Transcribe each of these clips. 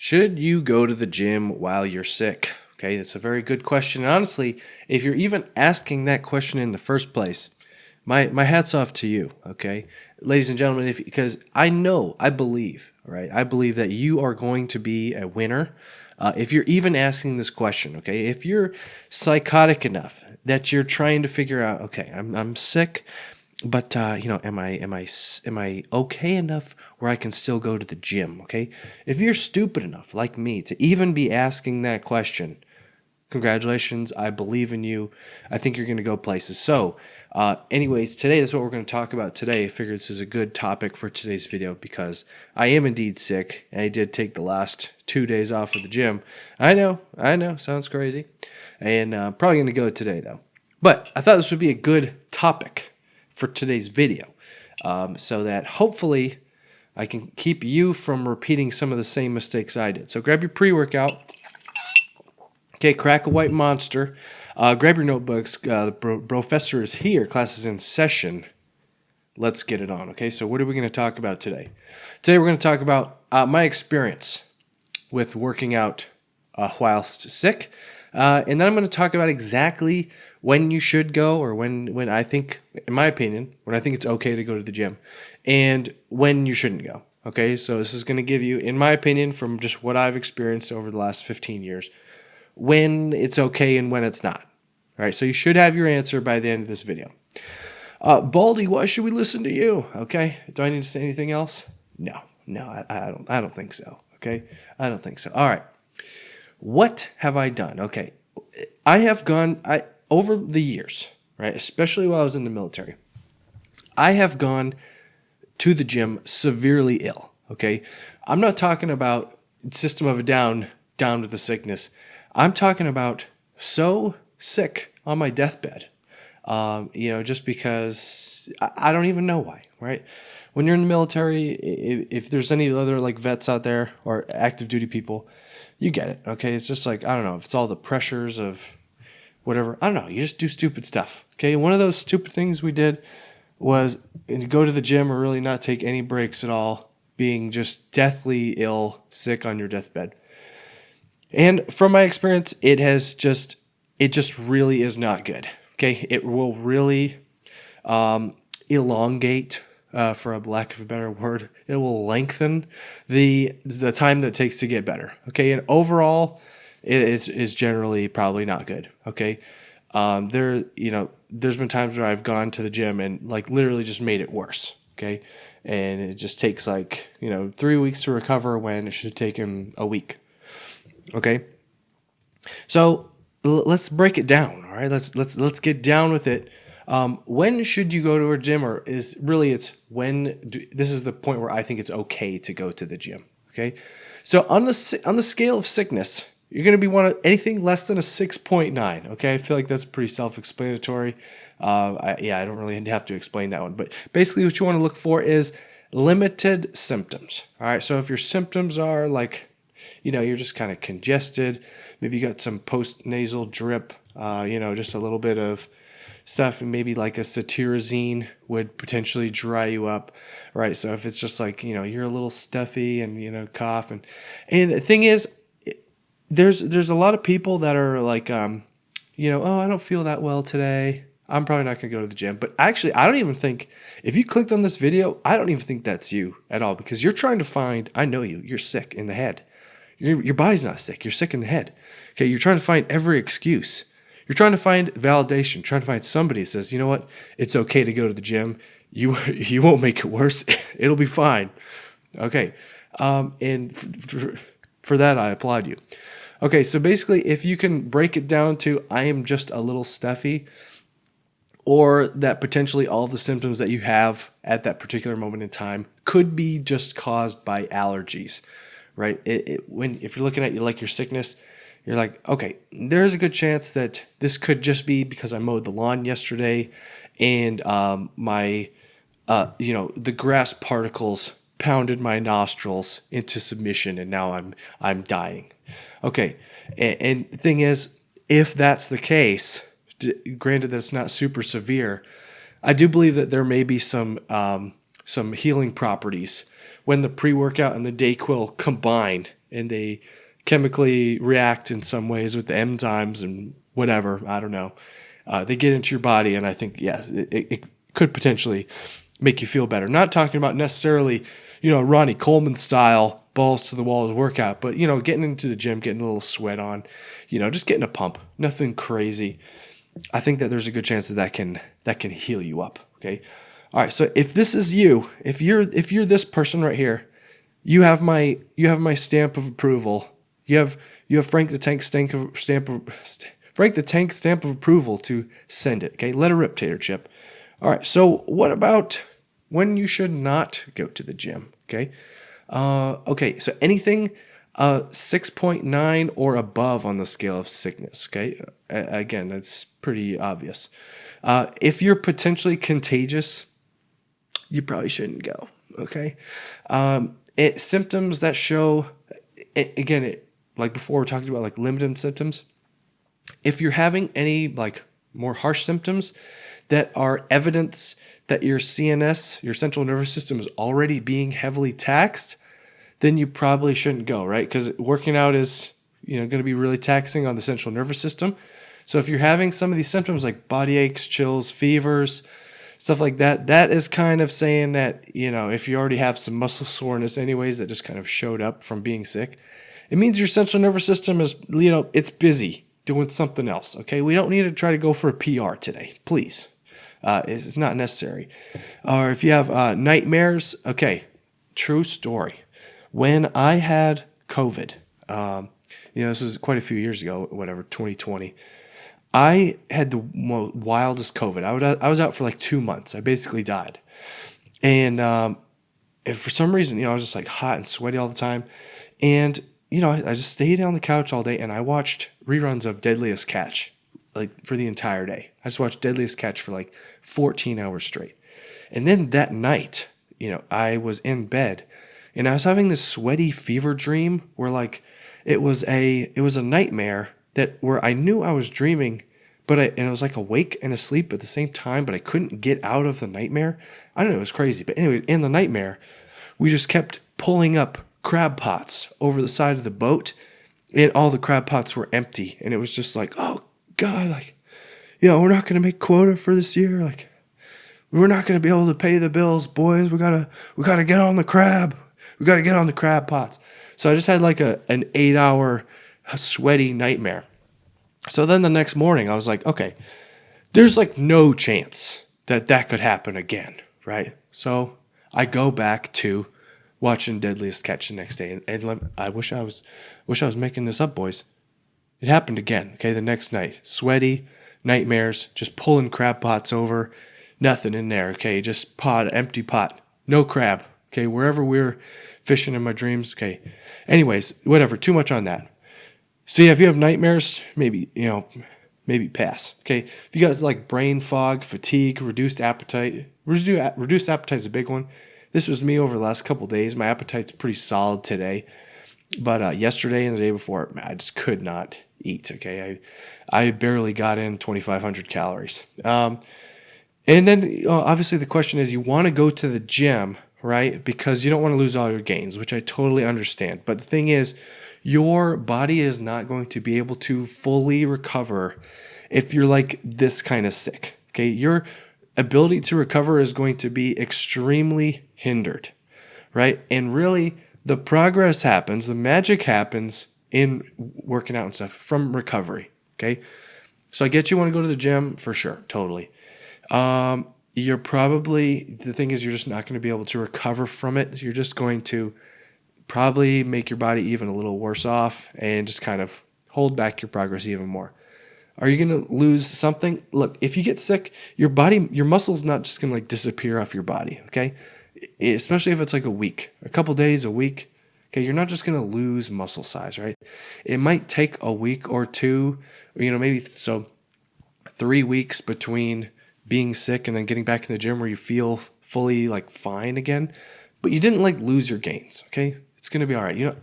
Should you go to the gym while you're sick? Okay, that's a very good question. And honestly, if you're even asking that question in the first place, my hat's off to you. Okay, ladies and gentlemen, because I believe, right? I believe that you are going to be a winner. If you're even asking this question, okay, if you're psychotic enough that you're trying to figure out, okay, I'm sick, but am I okay enough where I can still go to the gym? Okay, if you're stupid enough like me to even be asking that question, congratulations, I believe in you. I think you're going to go places. So, anyways, today that's what we're going to talk about today. I figured this is a good topic for today's video because I am indeed sick. And I did take the last 2 days off of the gym. I know, sounds crazy, and probably going to go today though. But I thought this would be a good topic for today's video, so that hopefully I can keep you from repeating some of the same mistakes I did. So grab your pre-workout. Okay, crack a white monster. Grab your notebooks. The professor is here. Class is in session. Let's get it on. Okay, so what are we going to talk about today? Today we're going to talk about my experience with working out whilst sick. And then I'm going to talk about exactly when you should go, or when I think, in my opinion, when I think it's okay to go to the gym, and when you shouldn't go. Okay, so this is going to give you, in my opinion, from just what I've experienced over the last 15 years, when it's okay and when it's not. All right, so you should have your answer by the end of this video. Baldy, why should we listen to you? Okay, do I need to say anything else? No, I don't think so. Okay, I don't think so. All right, what have I done? Okay, I have gone over the years, right, especially while I was in the military, I have gone to the gym severely ill. Okay, I'm not talking about System of a Down with the sickness. I'm talking about so sick on my deathbed, just because I don't even know why, right? When you're in the military, if there's any other like vets out there or active duty people, you get it, okay? It's just like, I don't know, if it's all the pressures of whatever, I don't know, you just do stupid stuff, okay? One of those stupid things we did was go to the gym or really not take any breaks at all, being just deathly ill, sick on your deathbed. And from my experience, it just really is not good. Okay, it will really elongate, for a lack of a better word. It will lengthen the time that it takes to get better. Okay, and overall, it is generally probably not good. Okay, there's been times where I've gone to the gym and like literally just made it worse. Okay, and it just takes 3 weeks to recover when it should have taken a week. Okay, so let's break it down. All right, let's get down with it. When should you go to a gym, or this is the point where I think it's okay to go to the gym. Okay, so on the scale of sickness, you're going to be anything less than a 6.9. Okay, I feel like that's pretty self-explanatory. I don't really have to explain that one, but basically what you want to look for is limited symptoms. All right, so if your symptoms are like, you're just kind of congested. Maybe you got some post-nasal drip, just a little bit of stuff, and maybe like a cetirizine would potentially dry you up, right? So if it's just like, you're a little stuffy and, cough. And the thing is, there's a lot of people that are like, oh, I don't feel that well today, I'm probably not going to go to the gym. But actually, I don't even think, if you clicked on this video, I don't even think that's you at all, because you're trying to find, I know you're sick in the head. Your body's not sick. You're sick in the head. Okay, you're trying to find every excuse. You're trying to find validation, trying to find somebody that says, you know what, it's okay to go to the gym. You won't make it worse. It'll be fine. Okay, and for that, I applaud you. Okay, so basically, if you can break it down to I am just a little stuffy, or that potentially all the symptoms that you have at that particular moment in time could be just caused by allergies. Right? If you're looking at your sickness, you're like, okay, there's a good chance that this could just be because I mowed the lawn yesterday, and the grass particles pounded my nostrils into submission, and now I'm dying. Okay, and the thing is, if that's the case, granted that it's not super severe, I do believe that there may be some healing properties when the pre-workout and the DayQuil combine and they chemically react in some ways with the enzymes and whatever. I don't know. They get into your body, and I think, yes, it could potentially make you feel better. Not talking about necessarily, Ronnie Coleman style balls to the walls workout, but, getting into the gym, getting a little sweat on, just getting a pump. Nothing crazy. I think that there's a good chance that can heal you up. Okay. All right. So if this is you, if you're this person right here, you have my stamp of approval. You have Frank the Tank Frank the Tank stamp of approval to send it. Okay. Let her rip, Tater Chip. All right. So what about when you should not go to the gym? Okay. Okay. So anything 6.9 or above on the scale of sickness. Okay. Again, that's pretty obvious. If you're potentially contagious, you probably shouldn't go. Okay. Symptoms that show, like before, we're talking about like limited symptoms. If you're having any like more harsh symptoms that are evidence that your CNS, your central nervous system, is already being heavily taxed, then you probably shouldn't go, right? Because working out is, going to be really taxing on the central nervous system. So if you're having some of these symptoms like body aches, chills, fevers, stuff like that, that is kind of saying that, if you already have some muscle soreness anyways that just kind of showed up from being sick, it means your central nervous system is, it's busy doing something else, okay? We don't need to try to go for a PR today, please. It's not necessary. Or if you have nightmares, okay, true story. When I had COVID, this was quite a few years ago, 2020, I had the wildest COVID. I was out for like 2 months. I basically died. And for some reason, I was just like hot and sweaty all the time. And, I just stayed on the couch all day and I watched reruns of Deadliest Catch, like for the entire day. I just watched Deadliest Catch for like 14 hours straight. And then that night, I was in bed and I was having this sweaty fever dream where like it was a nightmare where I knew I was dreaming, and I was like awake and asleep at the same time, but I couldn't get out of the nightmare. I don't know, it was crazy. But anyways, in the nightmare, we just kept pulling up crab pots over the side of the boat, and all the crab pots were empty. And it was just like, oh God, like, we're not going to make quota for this year. Like, we're not going to be able to pay the bills, boys. We gotta get on the crab. We got to get on the crab pots. So I just had like an 8-hour sweaty nightmare. So then the next morning I was like, okay, there's like no chance that could happen again, right? So I go back to watching Deadliest Catch the next day, and I wish I was making this up, boys. It happened again. Okay, the next night, sweaty nightmares, just pulling crab pots over, nothing in there. Okay, just empty pot, no crab. Okay, wherever we were fishing in my dreams. Okay, anyways, whatever. Too much on that. So yeah, if you have nightmares, maybe pass. Okay, if you guys like brain fog, fatigue, reduced appetite. Reduced appetite is a big one. This was me over the last couple of days. My appetite's pretty solid today, but yesterday and the day before, I just could not eat. Okay, I barely got in 2,500 calories. And then obviously the question is, you want to go to the gym, right? Because you don't want to lose all your gains, which I totally understand. But the thing is, your body is not going to be able to fully recover if you're like this kind of sick. Okay, your ability to recover is going to be extremely hindered, right? And really, the progress happens, the magic happens in working out and stuff from recovery. Okay, so I get you want to go to the gym for sure, totally. The thing is, you're just not going to be able to recover from it. You're just going to probably make your body even a little worse off and just kind of hold back your progress even more. Are you going to lose something? Look, if you get sick, your muscles not just going to like disappear off your body, okay? Especially if it's like a couple days, a week. Okay, you're not just going to lose muscle size, right? It might take a week or two, maybe 3 weeks between being sick and then getting back in the gym where you feel fully like fine again, but you didn't like lose your gains, okay? It's going to be all right.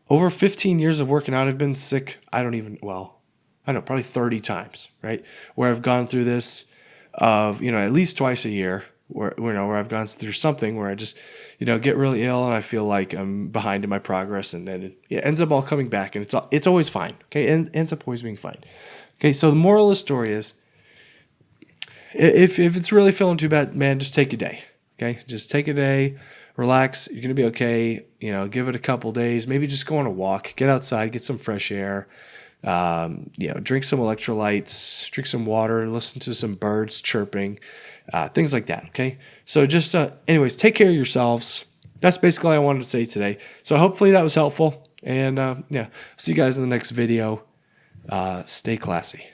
Over 15 years of working out, I've been sick, probably 30 times, right? Where I've gone through this of, at least twice a year, where I've gone through something where I just, get really ill and I feel like I'm behind in my progress, and then it ends up all coming back, and it's always fine. Okay, and ends up always being fine. Okay, so the moral of the story is, if it's really feeling too bad, man, just take a day. Okay, just take a day, relax. You're gonna be okay. Give it a couple days. Maybe just go on a walk, get outside, get some fresh air. Drink some electrolytes, drink some water, listen to some birds chirping, things like that. Okay. So just, anyways, take care of yourselves. That's basically all I wanted to say today. So hopefully that was helpful. And, see you guys in the next video. Stay classy.